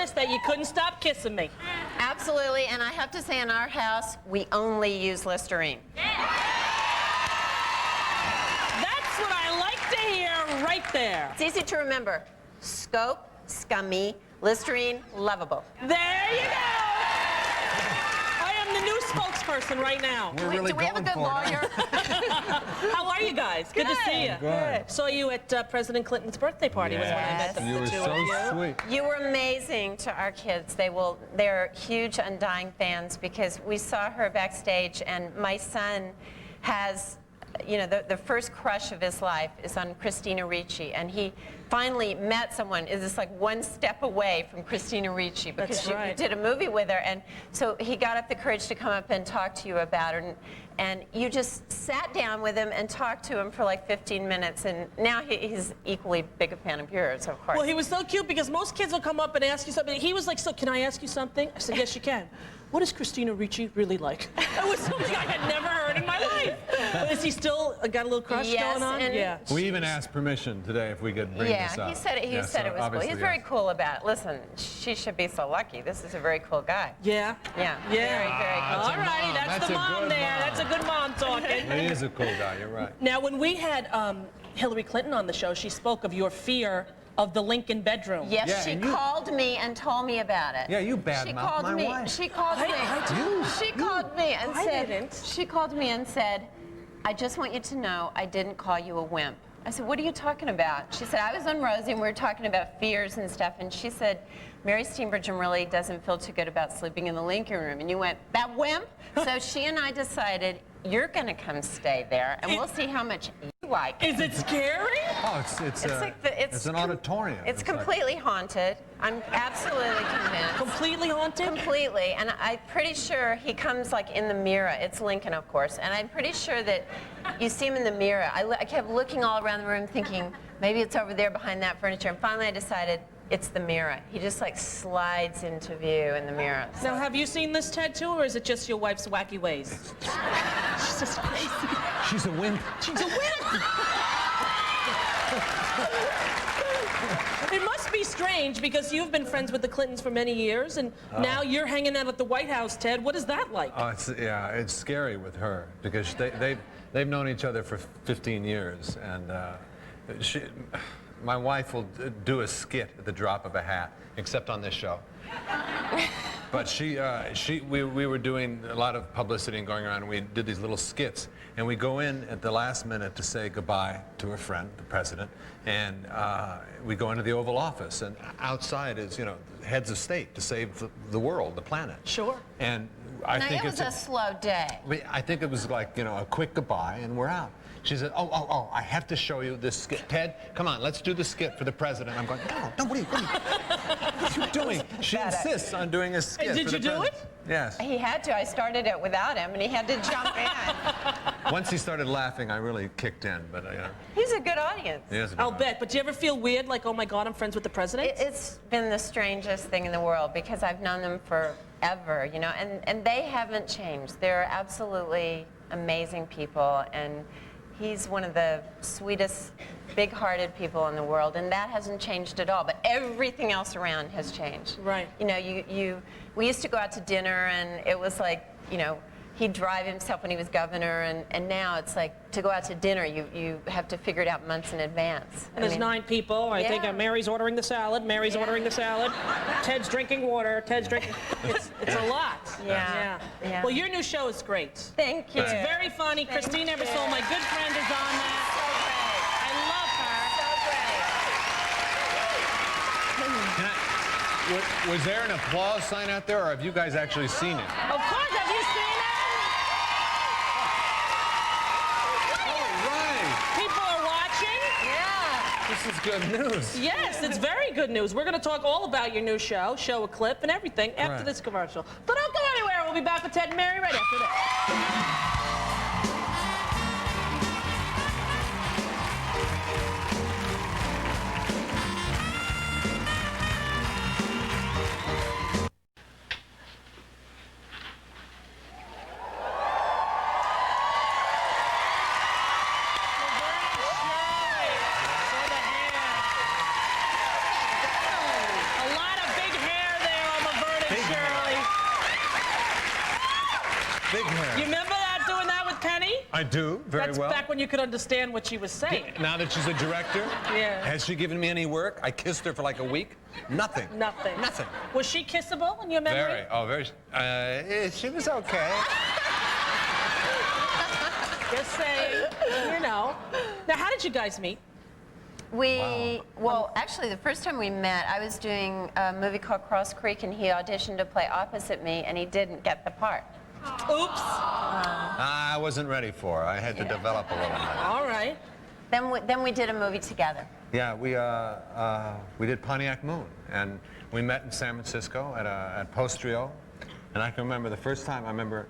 honest that you couldn't stop kissing me. Absolutely, and I have to say in our house, we only use Listerine. That's what I like to hear right there. It's easy to remember. Scope, scummy, Listerine, lovable. There you go. I am the new spokesperson right now. We're really Do we have a good lawyer? How are you guys? Good to see you. Good. Saw you at President Clinton's birthday party. Was when I met the You were two so of you. sweet. You were amazing to our kids. They're huge Undying fans because we saw her backstage, and my son has, you know, the first crush of his life is on Christina Ricci, and he finally met someone is just like one step away from Christina Ricci because you did a movie with her, and so he got up the courage to come up and talk to you about her, and you just sat down with him and talked to him for like 15 minutes, and now he's equally big a fan of yours, of course. Well, he was so cute because most kids will come up and ask you something. He was like, so can I ask you something? I said, yes, you can. What is Christina Ricci really like? That was something I had never heard in my life. But is he still got a little crush going on? Yeah. We even asked permission today if we could bring this up. He said it. He said it was cool. He's very cool about it. Listen, she should be so lucky. This is a very cool guy. Yeah? Yeah. Yeah. Very cool. All righty, that's the mom there. That's a good mom talking. He is a cool guy, you're right. Now, when we had Hillary Clinton on the show, she spoke of your fear of the Lincoln bedroom. Yes, Yeah, she called me and told me about it. Yeah, you badmouthed my wife. She called me. She called me and said. She called me and said, I just want you to know I didn't call you a wimp. I said, what are you talking about? She said, I was on Rosie and we were talking about fears and stuff, and she said, Mary Steenburgen really doesn't feel too good about sleeping in the Lincoln room. And you went, that wimp? So she and I decided, you're going to come stay there, and we'll see how much you like it. Is it scary? Oh, it's an auditorium. It's completely haunted. I'm absolutely convinced. Completely haunted? Completely. And I'm pretty sure he comes like in the mirror. It's Lincoln, of course. And I'm pretty sure that you see him in the mirror. I kept looking all around the room thinking, maybe it's over there behind that furniture. And finally I decided, it's the mirror. He just like slides into view in the mirror. So. Now, have you seen this, Ted, too, or is it just your wife's wacky ways? She's just crazy. She's a wimp. She's a wimp! It must be strange because you've been friends with the Clintons for many years, and now you're hanging out at the White House, Ted. What is that like? Oh, it's scary with her because they've known each other for 15 years, and my wife will do a skit at the drop of a hat, except on this show. But we were doing a lot of publicity and going around, and we did these little skits. And we go in at the last minute to say goodbye to a friend, the president, and we go into the Oval Office, and outside is, you know, heads of state to save the world, the planet. Sure. And I think it was a slow day. I think it was like, you know, a quick goodbye, and we're out. She said, oh, I have to show you this skit. Ted, come on, let's do the skit for the president. I'm going, no, what are you doing? She insists on doing a skit. Did you do it? Yes. He had to. I started it without him, and he had to jump in. Once he started laughing, I really kicked in, but He's a good audience. I'll bet. But do you ever feel weird, like, oh my God, I'm friends with the president? It's been the strangest thing in the world because I've known them forever, you know, and they haven't changed. They're absolutely amazing people, and he's one of the sweetest, big-hearted people in the world, and that hasn't changed at all. But everything else around has changed. Right. You know, we used to go out to dinner, and it was like, you know, he'd drive himself when he was governor, and now it's like, to go out to dinner, you have to figure it out months in advance. And there's 9 people. I think Mary's ordering the salad. Mary's ordering the salad. Ted's drinking water. Ted's drinking. It's a lot. Yeah. Well, your new show is great. Thank you. It's very funny. Christine Ebersole, my good friend, is on that. I love her. Was there an applause sign out there, or have you guys actually seen it? Of course. Have you seen it? People are watching. Yeah. This is good news. Yes, it's very good news. We're going to talk all about your new show a clip and everything after this commercial. But don't go anywhere. We'll be back with Ted and Mary right after this. I do, very That's well. back when you could understand what she was saying. Now that she's a director, Yeah. has she given me any work? I kissed her for like a week. Nothing. Nothing. Nothing. Was she kissable in your memory? Very. Oh, very. She was okay. Just saying, you know. Now, how did you guys meet? Well, actually, the first time we met, I was doing a movie called Cross Creek, and he auditioned to play opposite me, and he didn't get the part. Oops. I wasn't ready for her. I had to develop a little bit. All right. Then we did a movie together. Yeah, we did Pontiac Moon, and we met in San Francisco at Postrio. And I can remember the first time, I remember,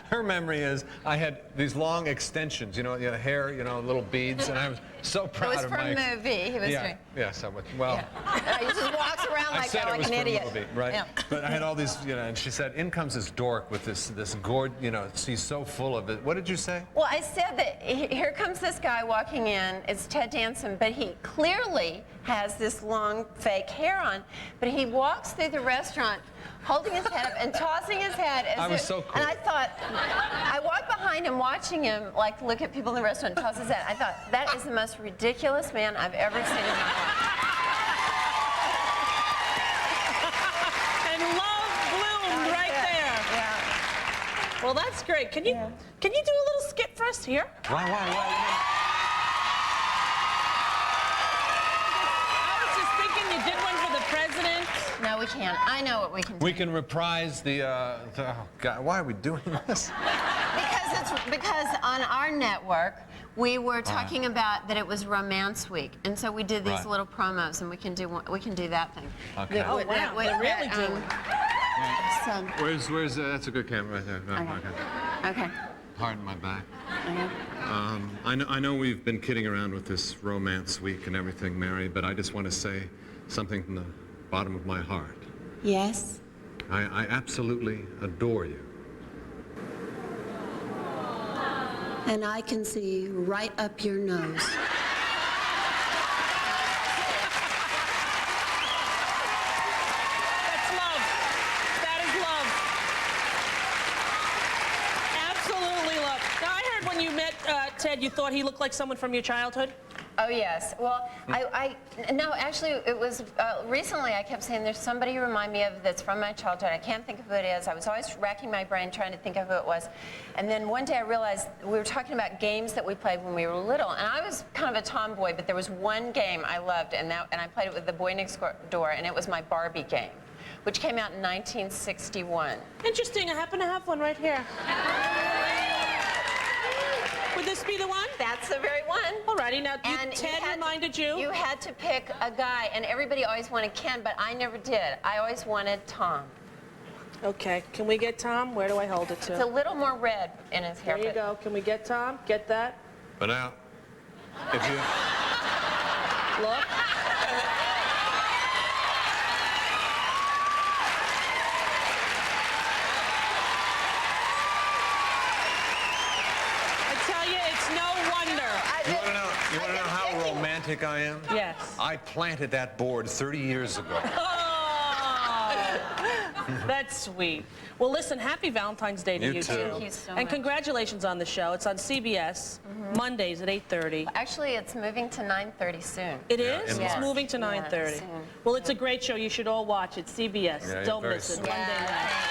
her memory is, I had these long extensions, you know, hair, you know, little beads, and I was so proud of my... It was for a movie he was doing. Yes, I was, well... Yeah. He just walks around like that, like an idiot. I said it was for a movie, right? Yeah. But I had all these, you know, and she said, in comes this dork with this gourd, you know, she's so full of it. What did you say? Well, I said that here comes this guy walking in. It's Ted Danson, but he clearly has this long fake hair on. But he walks through the restaurant holding his head up and tossing his head. I was so cool. And I thought, I walked behind him watching him like look at people in the restaurant and toss his head. I thought, that is the most ridiculous man I've ever seen in my life. And love bloomed right there. Yeah. Well, that's great. Can you do a little skit for us here? Why? I was just thinking you did one for the president. No, we can't. I know what we can do. We can reprise the oh God, why are we doing this? Because on our network, we were talking about that it was Romance Week, and so we did these Right. little promos, and we can do that thing. Okay. That- Oh, that- wow. that- They're really that, doing so, Where's that's a good camera right there. Oh, okay. okay. Pardon my back. Okay. I know we've been kidding around with this Romance Week and everything, Mary, but I just want to say something from the bottom of my heart. Yes. I absolutely adore you. And I can see right up your nose. That's love. That is love. Absolutely love. Now, I heard when you met Ted, you thought he looked like someone from your childhood. Oh, yes. Well, no, actually, it was, recently I kept saying there's somebody you remind me of that's from my childhood. I can't think of who it is. I was always racking my brain trying to think of who it was. And then one day I realized we were talking about games that we played when we were little. And I was kind of a tomboy, but there was one game I loved, and I played it with the boy next door, and it was my Barbie game, which came out in 1961. Interesting. I happen to have one right here. Would this be the one? That's the very one. Alrighty, now And Ted reminded you. You had to pick a guy, and everybody always wanted Ken, but I never did. I always wanted Tom. Okay, can we get Tom? Where do I hold it It's a to? little more red in his hair. There you but- go. Can we get Tom? Get that? But now, if you... Look. I tell you, it's no wonder. You want to know how romantic I am? Yes. I planted that board 30 years ago. Oh, that's sweet. Well, listen, happy Valentine's Day to You you too. too. Thank you so And much. congratulations on the show. It's on CBS, Mondays at 8:30. Actually, it's moving to 9:30 soon. It Yeah, is? in It's March. moving to 9:30. soon. Well, it's a great show. You should all watch it. CBS. Yeah, Don't very miss it. soon. Monday night.